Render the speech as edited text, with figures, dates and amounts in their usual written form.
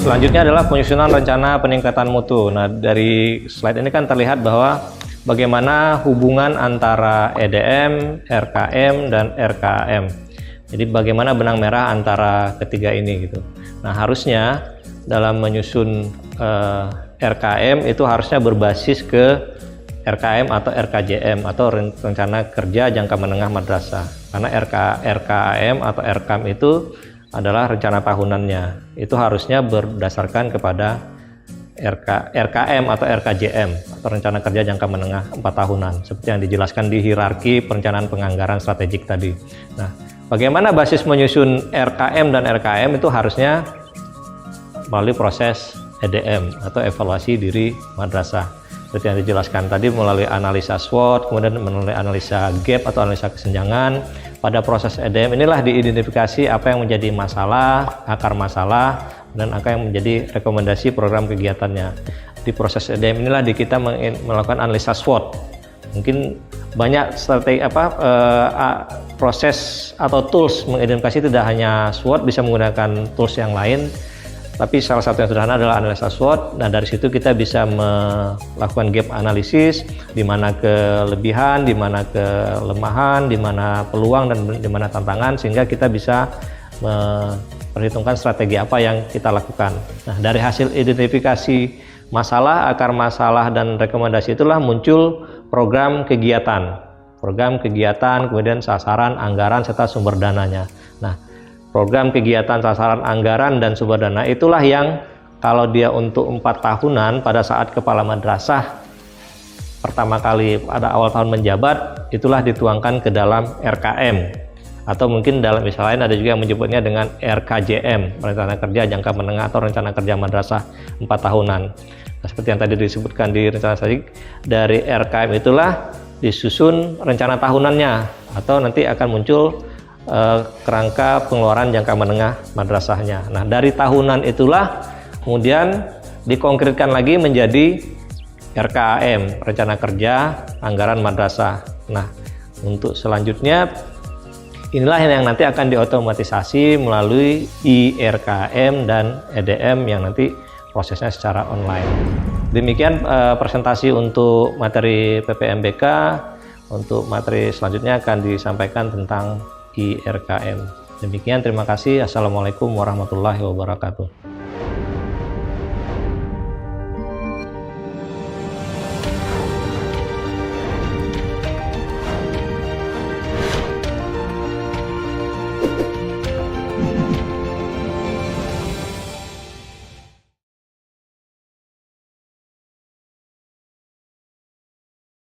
Selanjutnya adalah penyusunan rencana peningkatan mutu. Nah, dari slide ini kan terlihat bahwa bagaimana hubungan antara EDM, RKM, dan RKM. Jadi bagaimana benang merah antara ketiga ini gitu. Nah, harusnya dalam menyusun RKM itu harusnya berbasis ke RKM atau RKJM atau rencana kerja jangka menengah madrasah. Karena RKM atau RKM itu adalah rencana tahunannya. Itu harusnya berdasarkan kepada RKM atau RKJM atau rencana kerja jangka menengah 4 tahunan seperti yang dijelaskan di hierarki perencanaan penganggaran strategik tadi. Nah, bagaimana basis menyusun RKM dan RKM itu harusnya melalui proses EDM atau evaluasi diri madrasah seperti yang dijelaskan tadi, melalui analisa SWOT, kemudian melalui analisa gap atau analisa kesenjangan. Pada proses EDM inilah diidentifikasi apa yang menjadi masalah, akar masalah, dan apa yang menjadi rekomendasi program kegiatannya. Di proses EDM inilah kita melakukan analisa SWOT. Mungkin banyak strategi proses atau tools mengidentifikasi, tidak hanya SWOT, bisa menggunakan tools yang lain. Tapi salah satu yang sederhana adalah analisa SWOT. Nah, dari situ kita bisa melakukan gap analisis, di mana kelebihan, di mana kelemahan, di mana peluang, dan di mana tantangan, sehingga kita bisa memperhitungkan strategi apa yang kita lakukan. Nah, dari hasil identifikasi masalah, akar masalah, dan rekomendasi itulah muncul program kegiatan, kemudian sasaran, anggaran, serta sumber dananya. Nah, program kegiatan, sasaran, anggaran, dan sumber dana itulah yang kalau dia untuk 4 tahunan pada saat kepala madrasah pertama kali pada awal tahun menjabat, itulah dituangkan ke dalam RKM, atau mungkin dalam istilah lain ada juga yang menyebutnya dengan RKJM, rencana kerja jangka menengah atau rencana kerja madrasah 4 tahunan. Nah, seperti yang tadi disebutkan di rencana strategik, dari RKM itulah disusun rencana tahunannya, atau nanti akan muncul kerangka pengeluaran jangka menengah madrasahnya. Nah, dari tahunan itulah kemudian dikonkretkan lagi menjadi RKM, rencana kerja anggaran madrasah. Nah, untuk selanjutnya inilah yang nanti akan diotomatisasi melalui IRKM dan EDM yang nanti prosesnya secara online. Demikian presentasi untuk materi PPMBK. Untuk materi selanjutnya akan disampaikan tentang IRKM. Demikian, terima kasih. Assalamualaikum warahmatullahi wabarakatuh.